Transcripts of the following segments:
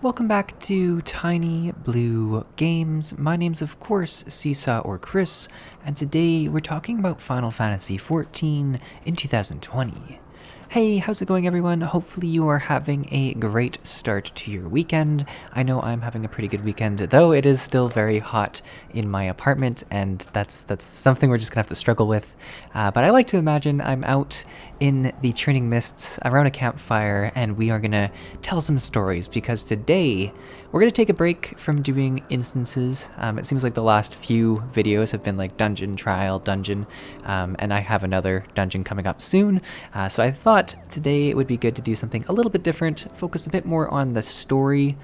Welcome back to Tiny Blue Games. My name's of course Csaw or Chris, and today we're talking about Final Fantasy XIV in 2020. Hey, how's it going everyone? Hopefully you are having a great start to your weekend. I know I'm having a pretty good weekend, though it is still very hot in my apartment, and that's something we're just gonna have to struggle with. But I like to imagine I'm out in the Churning Mists around a campfire, and we are gonna tell some stories, because today we're gonna take a break from doing instances. It seems like the last few videos have been like dungeon, trial, dungeon, and I have another dungeon coming up soon. So I thought today it would be good to do something a little bit different, focus a bit more on the story,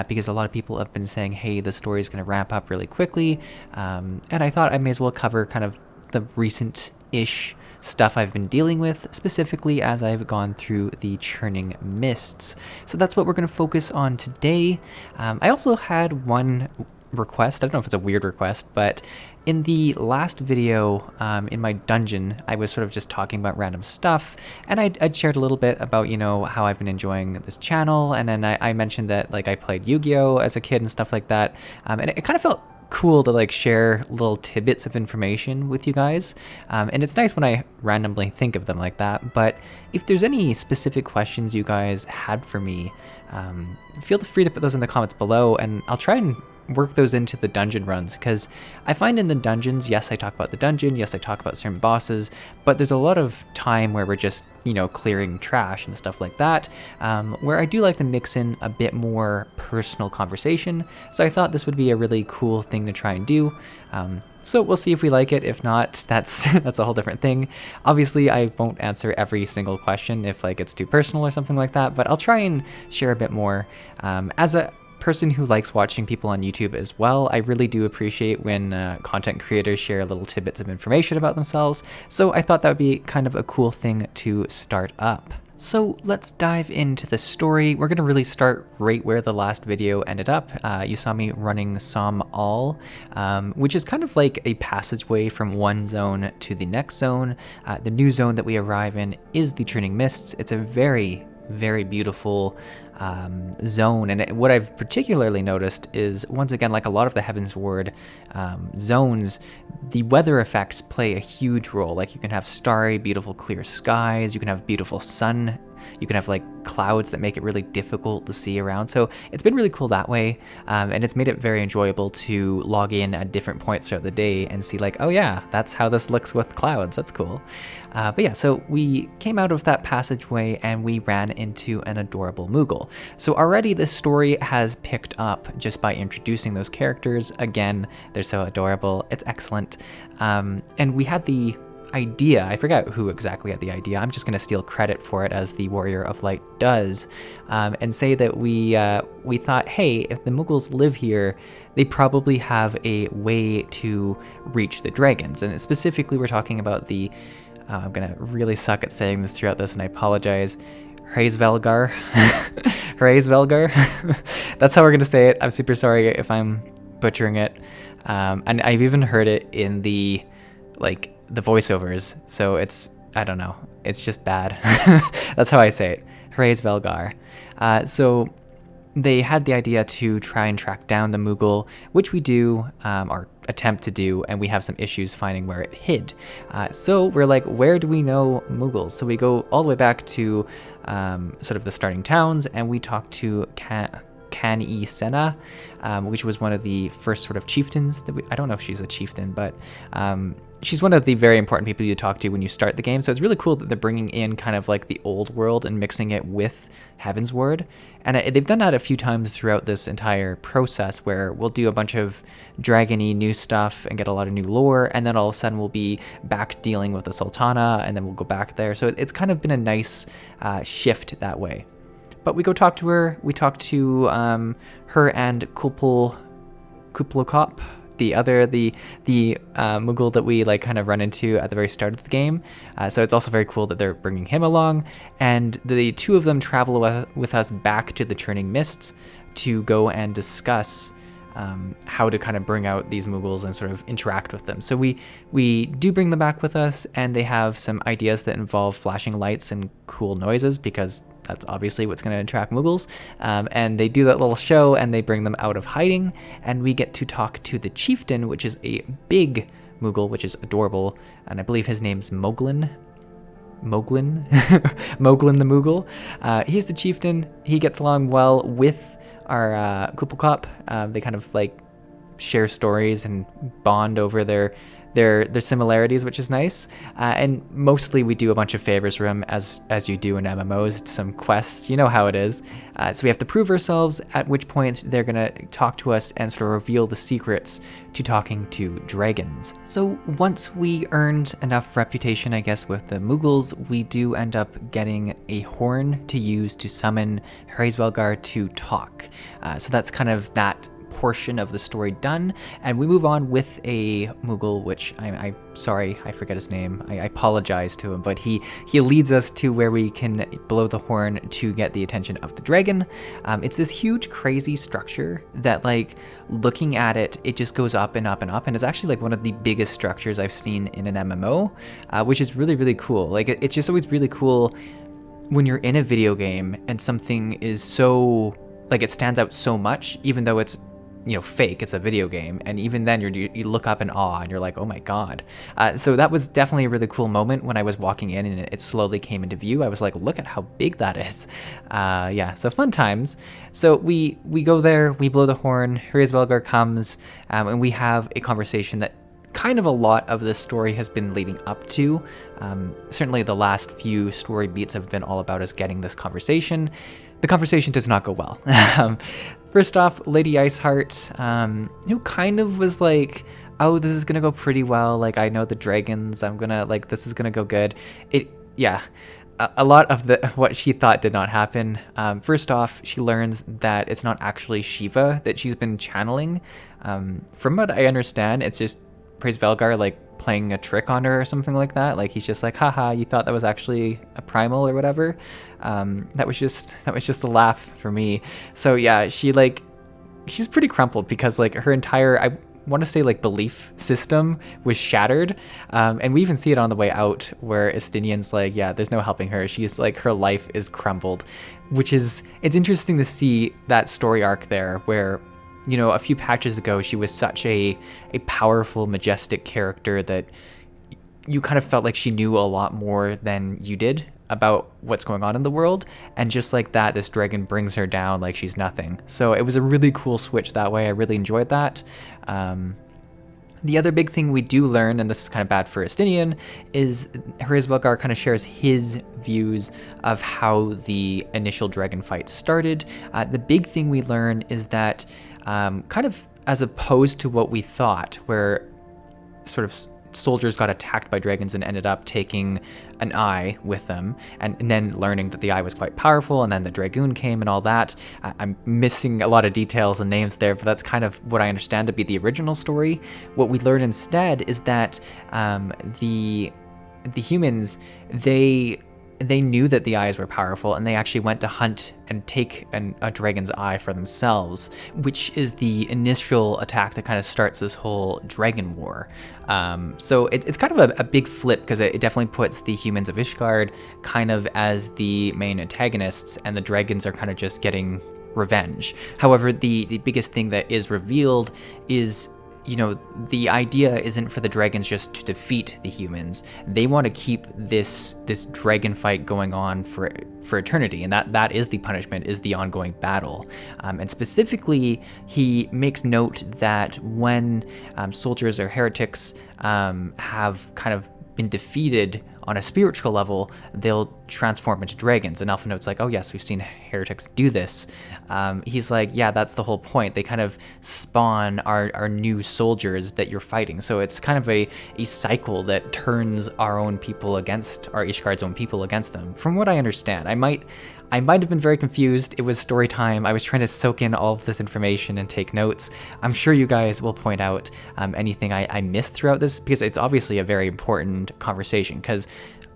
because a lot of people have been saying, hey, the story is gonna ramp up really quickly, and I thought I may as well cover kind of the recent-ish stuff I've been dealing with, specifically as I've gone through the Churning Mists. So that's what we're going to focus on today. I also had one request. I don't know if it's a weird request, but in the last video, in my dungeon, I was sort of just talking about random stuff, and I'd shared a little bit about, you know, how I've been enjoying this channel, and then I mentioned that, like, I played Yu-Gi-Oh! As a kid and stuff like that, and it kind of felt cool to like share little tidbits of information with you guys, and it's nice when I randomly think of them like that. But if there's any specific questions you guys had for me, feel free to put those in the comments below, and I'll try and work those into the dungeon runs, because I find in the dungeons, yes, I talk about the dungeon, yes, I talk about certain bosses, but there's a lot of time where we're just, you know, clearing trash and stuff like that, where I do like to mix in a bit more personal conversation. So I thought this would be a really cool thing to try and do. So we'll see if we like it. If not, that's a whole different thing. Obviously, I won't answer every single question if like it's too personal or something like that, but I'll try and share a bit more. As a person who likes watching people on YouTube as well, I really do appreciate when content creators share little tidbits of information about themselves, so I thought that would be kind of a cool thing to start up. So let's dive into the story. We're going to really start right where the last video ended up. You saw me running Csaw, which is kind of like a passageway from one zone to the next zone. The new zone that we arrive in is the Churning Mists. It's a very beautiful zone, and what I've particularly noticed is, once again, like a lot of the Heavensward zones, the weather effects play a huge role. Like, you can have starry, beautiful, clear skies, you can have beautiful sun, you can have like clouds that make it really difficult to see around. So it's been really cool that way, and it's made it very enjoyable to log in at different points throughout the day and see like, oh yeah, that's how this looks with clouds, that's cool. But yeah, so we came out of that passageway and we ran into an adorable Moogle. So already this story has picked up just by introducing those characters. Again, they're so adorable, it's excellent. And we had the idea, I forgot who exactly had the idea, I'm just going to steal credit for it as the Warrior of Light does, and say that we thought, hey, if the Muggles live here, they probably have a way to reach the dragons. And specifically we're talking about the, I'm going to really suck at saying this throughout this, and I apologize, Heavensward. Heavensward. That's how we're going to say it. I'm super sorry if I'm butchering it. And I've even heard it in the, like, the voiceovers, so it's, I don't know, it's just bad. That's how I say it, Heavensward. So they had the idea to try and track down the Moogle, which we do, or attempt to do, and we have some issues finding where it hid. So we're like, where do we know Muggles? So we go all the way back to sort of the starting towns, and we talk to Cani Senna, which was one of the first sort of chieftains that I don't know if she's a chieftain, but she's one of the very important people you talk to when you start the game. So it's really cool that they're bringing in kind of like the old world and mixing it with Heavensward. And they've done that a few times throughout this entire process, where we'll do a bunch of dragony new stuff and get a lot of new lore, and then all of a sudden we'll be back dealing with the Sultana, and then we'll go back there. So it's kind of been a nice shift that way. But we go talk to her. We talk to her and Kuplokop, the Moogle that we like kind of run into at the very start of the game. So it's also very cool that they're bringing him along, and the two of them travel with us back to the Churning Mists to go and discuss how to kind of bring out these Moogles and sort of interact with them. So we do bring them back with us, and they have some ideas that involve flashing lights and cool noises, because that's obviously what's going to attract Moogles. And they do that little show, and they bring them out of hiding, and we get to talk to the chieftain, which is a big Moogle, which is adorable, and I believe his name's Moglin. Moglin the Moogle. He's the chieftain. He gets along well with our Kuppelkop. They kind of like share stories and bond over their similarities, which is nice. And mostly we do a bunch of favors for him, as you do in MMOs, some quests, you know how it is. So we have to prove ourselves, at which point they're gonna talk to us and sort of reveal the secrets to talking to dragons. So once we earned enough reputation, I guess, with the Moogles, we do end up getting a horn to use to summon Heavensward to talk. So that's kind of that portion of the story done, and we move on with a Moogle, which I'm sorry, I forget his name. I apologize to him, but he leads us to where we can blow the horn to get the attention of the dragon. It's this huge, crazy structure that, like, looking at it, it just goes up and up and up, and it's actually like one of the biggest structures I've seen in an MMO, which is really, really cool. Like, it's just always really cool when you're in a video game and something is so, like, it stands out so much, even though it's, you know, fake, it's a video game, and even then you look up in awe and you're like, oh my god. So that was definitely a really cool moment when I was walking in and it slowly came into view. I was like, look at how big that is. Yeah, so fun times. So we go there, we blow the horn, Heavensward comes, and we have a conversation that kind of a lot of the story has been leading up to. Certainly the last few story beats have been all about us getting this conversation. The conversation does not go well. First off, Lady Iceheart, who kind of was like, oh, this is gonna go pretty well, like, I know the dragons, this is gonna go good. A lot of what she thought did not happen. First off, she learns that it's not actually Shiva that she's been channeling. From what I understand, it's just Heavensward, like, playing a trick on her or something like that. Like, he's just like, haha, you thought that was actually a primal or whatever. That was just a laugh for me. So yeah, she's pretty crumpled, because like her entire, I want to say, like, belief system was shattered. And we even see it on the way out, where Estinian's like, yeah, there's no helping her. She's like, her life is crumbled, it's interesting to see that story arc there, where, you know, a few patches ago, she was such a powerful, majestic character that you kind of felt like she knew a lot more than you did about what's going on in the world. And just like that, this dragon brings her down like she's nothing. So it was a really cool switch that way. I really enjoyed that. The other big thing we do learn, and this is kind of bad for Estinian, is Heavensward kind of shares his views of how the initial dragon fight started. The big thing we learn is that kind of as opposed to what we thought, where sort of soldiers got attacked by dragons and ended up taking an eye with them, and then learning that the eye was quite powerful, and then the dragoon came and all that. I'm missing a lot of details and names there, but that's kind of what I understand to be the original story. What we learn instead is that the humans, they knew that the eyes were powerful, and they actually went to hunt and take a dragon's eye for themselves, which is the initial attack that kind of starts this whole dragon war. So it's kind of a big flip, because it definitely puts the humans of Ishgard kind of as the main antagonists, and the dragons are kind of just getting revenge. However, the biggest thing that is revealed is, you know, the idea isn't for the dragons just to defeat the humans. They want to keep this dragon fight going on for eternity, and that is the punishment, is the ongoing battle. And specifically, he makes note that when soldiers or heretics have kind of been defeated on a spiritual level, they'll transform into dragons. And Alpha Note's like, oh yes, we've seen heretics do this. He's like, yeah, that's the whole point. They kind of spawn our new soldiers that you're fighting. So it's kind of a cycle that turns our own people against, our Ishgard's own people against them. From what I understand, I might have been very confused. It was story time. I was trying to soak in all of this information and take notes. I'm sure you guys will point out anything I missed throughout this, because it's obviously a very important conversation, because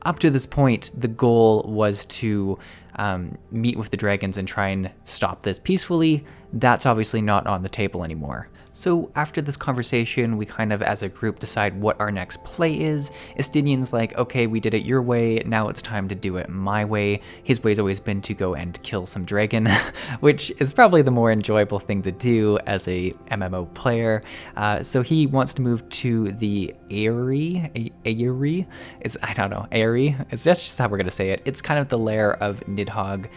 up to this point, the goal was to meet with the dragons and try and stop this peacefully, that's obviously not on the table anymore. So after this conversation, we kind of as a group decide what our next play is. Estinian's like, okay, we did it your way, now it's time to do it my way. His way's always been to go and kill some dragon, which is probably the more enjoyable thing to do as a MMO player. So he wants to move to the Aerie, I don't know, that's just how we're gonna say it. It's kind of the lair of Nidhogg.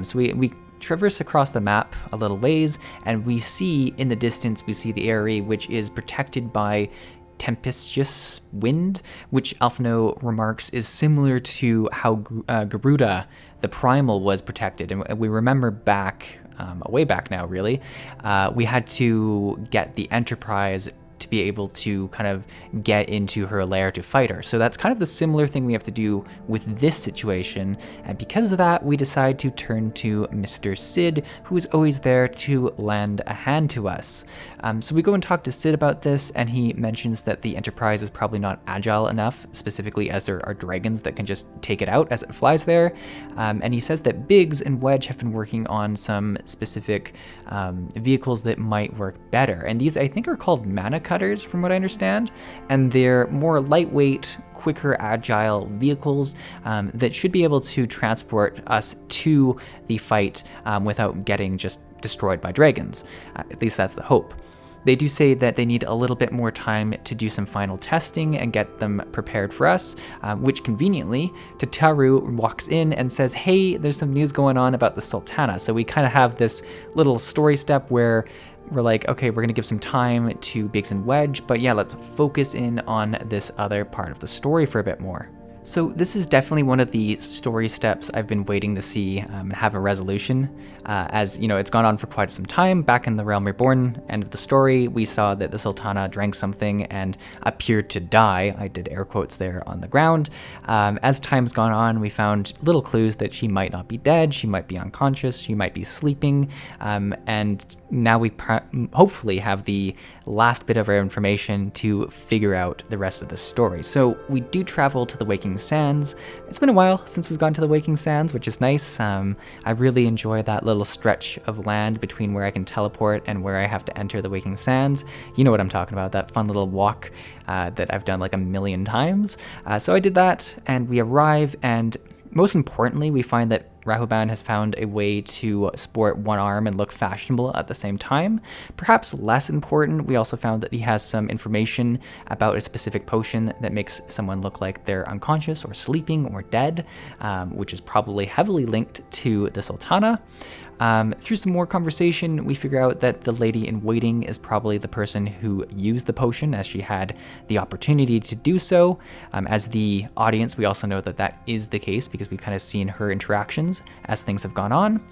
So we traverse across the map a little ways, and we see in the distance, we see the Aerie, which is protected by tempestuous wind, which Alphino remarks is similar to how Garuda, the primal, was protected. And we remember back, way back now really, we had to get the Enterprise to be able to kind of get into her lair to fight her. So that's kind of the similar thing we have to do with this situation. And because of that, we decide to turn to Mr. Sid, who is always there to lend a hand to us. So we go and talk to Sid about this, and he mentions that the Enterprise is probably not agile enough, specifically as there are dragons that can just take it out as it flies there. And he says that Biggs and Wedge have been working on some specific vehicles that might work better. And these, I think, are called mana cutters, from what I understand, and they're more lightweight, quicker, agile vehicles that should be able to transport us to the fight without getting just destroyed by dragons. At least that's the hope. They do say that they need a little bit more time to do some final testing and get them prepared for us, which conveniently, Tataru walks in and says, hey, there's some news going on about the Sultana. So we kind of have this little story step where we're like, okay, we're gonna give some time to Biggs and Wedge, but yeah, let's focus in on this other part of the story for a bit more. So this is definitely one of the story steps I've been waiting to see have a resolution. As you know, it's gone on for quite some time. Back in the Realm Reborn end of the story, we saw that the Sultana drank something and appeared to die. I did air quotes there on the ground. As time's gone on, we found little clues that she might not be dead, she might be unconscious, she might be sleeping, and now we hopefully have the last bit of our information to figure out the rest of the story. So we do travel to the Waking Sands. It's been a while since we've gone to the Waking Sands, which is nice. I really enjoy that little stretch of land between where I can teleport and where I have to enter the Waking Sands. You know what I'm talking about, that fun little walk that I've done like a million times. So I did that, and we arrive, and most importantly, we find that Rahuban has found a way to sport one arm and look fashionable at the same time. Perhaps less important, we also found that he has some information about a specific potion that makes someone look like they're unconscious or sleeping or dead, which is probably heavily linked to the Sultana. Through some more conversation, we figure out that the lady in waiting is probably the person who used the potion, as she had the opportunity to do so. As the audience, we also know that that is the case because we've kind of seen her interactions as things have gone on.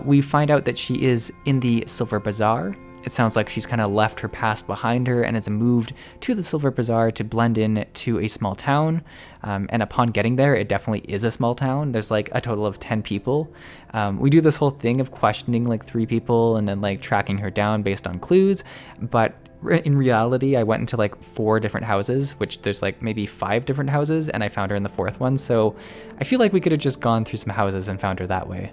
We find out that she is in the Silver Bazaar. It sounds like she's kind of left her past behind her and has moved to the Silver Bazaar to blend in to a small town. And upon getting there, it definitely is a small town. There's like a total of 10 people. We do this whole thing of questioning like 3 people and then like tracking her down based on clues. But in reality, I went into like 4 different houses, which there's like maybe 5 different houses, and I found her in the 4th one. So I feel like we could have just gone through some houses and found her that way.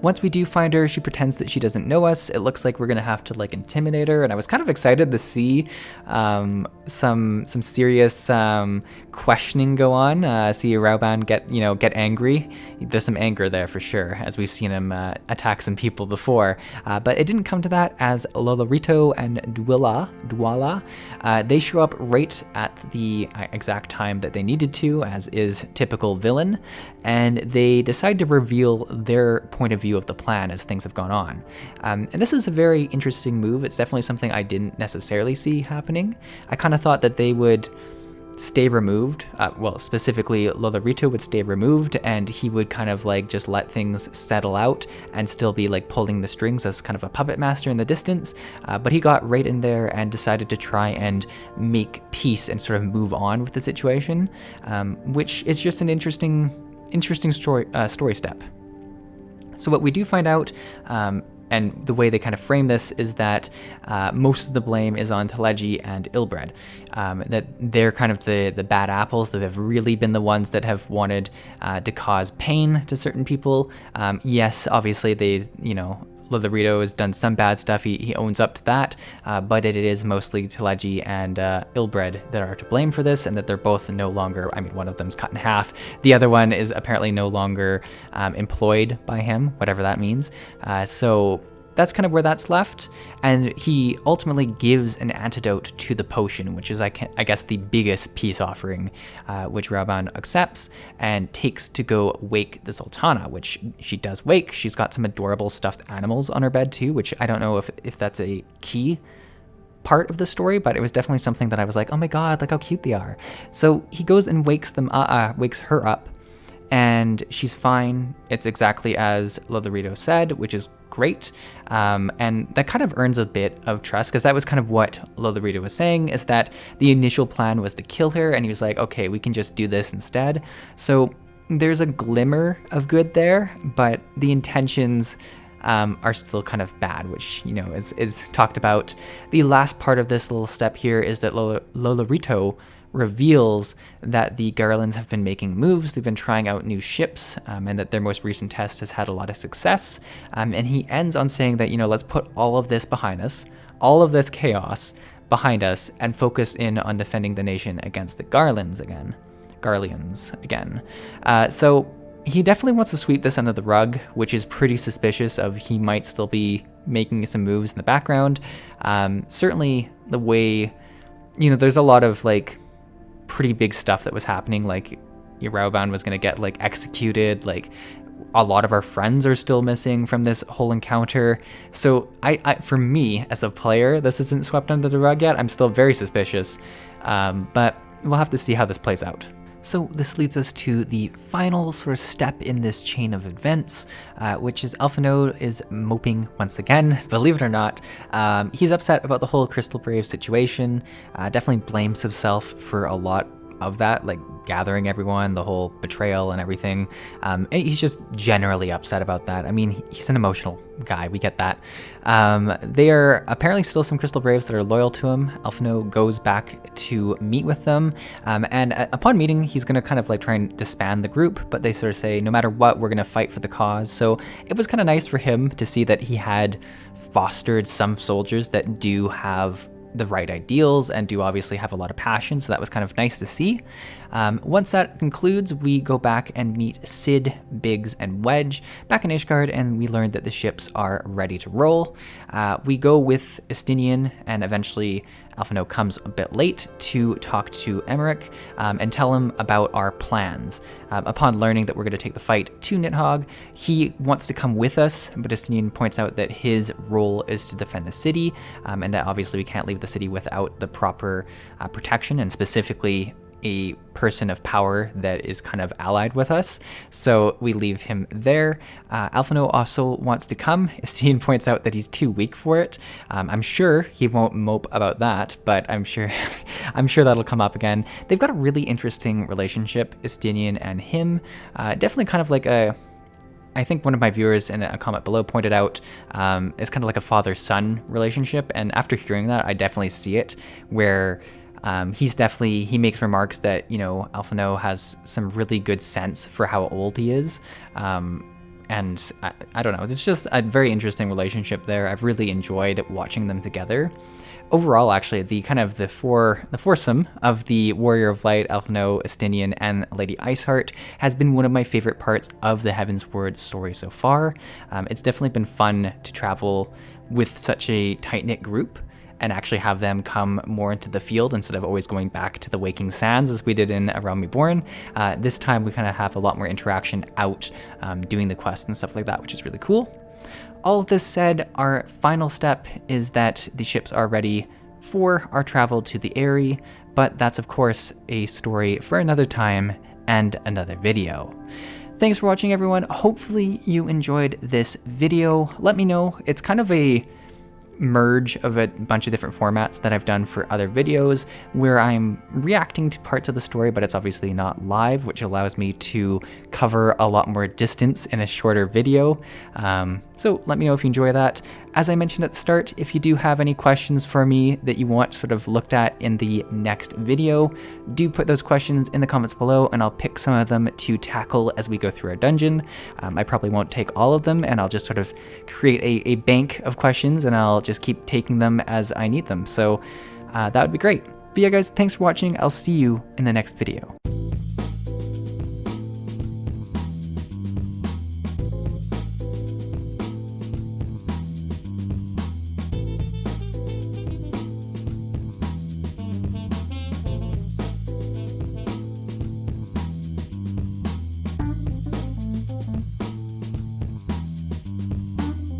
Once we do find her, she pretends that she doesn't know us. It looks like we're gonna have to like intimidate her, and I was kind of excited to see some serious questioning go on. See Rauban get angry. There's some anger there for sure, as we've seen him attack some people before. But it didn't come to that, as Lolorito and Duala, they show up right at the exact time that they needed to, as is typical villain, and they decide to reveal their point of view of the plan as things have gone on. And this is a very interesting move. It's definitely something I didn't necessarily see happening. I kind of thought that they would stay removed. Well, specifically, Lolorito would stay removed, and he would kind of like just let things settle out and still be like pulling the strings as kind of a puppet master in the distance. But he got right in there and decided to try and make peace and sort of move on with the situation, which is just an interesting story step. So what we do find out and the way they kind of frame this is that most of the blame is on Teleji and Ilbred. That they're kind of the bad apples, that have really been the ones that have wanted to cause pain to certain people. Yes, obviously they, Lotharito has done some bad stuff, he owns up to that, but it is mostly Teleji and Ilbred that are to blame for this, and that they're both no longer, one of them's cut in half, the other one is apparently no longer employed by him, whatever that means. So that's kind of where that's left, and he ultimately gives an antidote to the potion, which is I guess the biggest peace offering, which Raoban accepts and takes to go wake the Sultana, which she does wake. She's got some adorable stuffed animals on her bed too, which I don't know if that's a key part of the story, but it was definitely something that I was like, oh my god, look how cute they are. So he goes and wakes her up, and she's fine. It's exactly as Lotharito said, which is great. And that kind of earns a bit of trust, because that was kind of what Lotharito was saying, is that the initial plan was to kill her, and he was like, okay, we can just do this instead. So there's a glimmer of good there, but the intentions are still kind of bad, which, is talked about. The last part of this little step here is that Lotharito reveals that the Garlands have been making moves. They've been trying out new ships, and that their most recent test has had a lot of success. And he ends on saying that, let's put all of this behind us, all of this chaos behind us, and focus in on defending the nation against the Garlands again. So he definitely wants to sweep this under the rug, which is pretty suspicious of he might still be making some moves in the background. Certainly the way, there's a lot of pretty big stuff that was happening, like Raoban was going to get executed, a lot of our friends are still missing from this whole encounter. So I for me as a player, this isn't swept under the rug yet. I'm still very suspicious, but we'll have to see how this plays out. So this leads us to the final sort of step in this chain of events, which is Alphinaud is moping once again, believe it or not. He's upset about the whole Crystal Brave situation, definitely blames himself for a lot of that, gathering everyone, the whole betrayal and everything. And he's just generally upset about that. He's an emotional guy, we get that. There are apparently still some Crystal Braves that are loyal to him. Alphinaud goes back to meet with them, and upon meeting, he's going to kind of try and disband the group, but they sort of say, no matter what, we're going to fight for the cause. So it was kind of nice for him to see that he had fostered some soldiers that do have the right ideals and do obviously have a lot of passion, so that was kind of nice to see. Once that concludes, we go back and meet Sid, Biggs, and Wedge back in Ishgard, and we learned that the ships are ready to roll. We go with Estinian, and eventually Alphinaud comes a bit late to talk to Emmerich and tell him about our plans. Upon learning that we're going to take the fight to Nidhogg, he wants to come with us, but Estinian points out that his role is to defend the city, and that obviously we can't leave the city without the proper protection, and specifically a person of power that is kind of allied with us, so we leave him there. Alphinaud also wants to come. Estinian points out that he's too weak for it. I'm sure he won't mope about that, but I'm sure that'll come up again. They've got a really interesting relationship, Estinian and him. Definitely kind of I think one of my viewers in a comment below pointed out it's kind of like a father-son relationship, and after hearing that, I definitely see it, where he makes remarks that, Alphinaud has some really good sense for how old he is. And I don't know, it's just a very interesting relationship there. I've really enjoyed watching them together. Overall, actually, the foursome of the Warrior of Light, Alphinaud, Estinian, and Lady Iceheart has been one of my favorite parts of the Heavensward story so far. It's definitely been fun to travel with such a tight-knit group and actually have them come more into the field instead of always going back to the Waking Sands as we did in A Realm Reborn. This time we kind of have a lot more interaction out doing the quests and stuff like that, which is really cool. All of this said, our final step is that the ships are ready for our travel to the Eyrie, but that's of course a story for another time and another video. Thanks for watching, everyone. Hopefully you enjoyed this video. Let me know. It's kind of a merge of a bunch of different formats that I've done for other videos where I'm reacting to parts of the story, but it's obviously not live, which allows me to cover a lot more distance in a shorter video. So let me know if you enjoy that. As I mentioned at the start, if you do have any questions for me that you want sort of looked at in the next video, do put those questions in the comments below and I'll pick some of them to tackle as we go through our dungeon. I probably won't take all of them, and I'll just sort of create a bank of questions and I'll just keep taking them as I need them. So that would be great. But yeah guys, thanks for watching. I'll see you in the next video.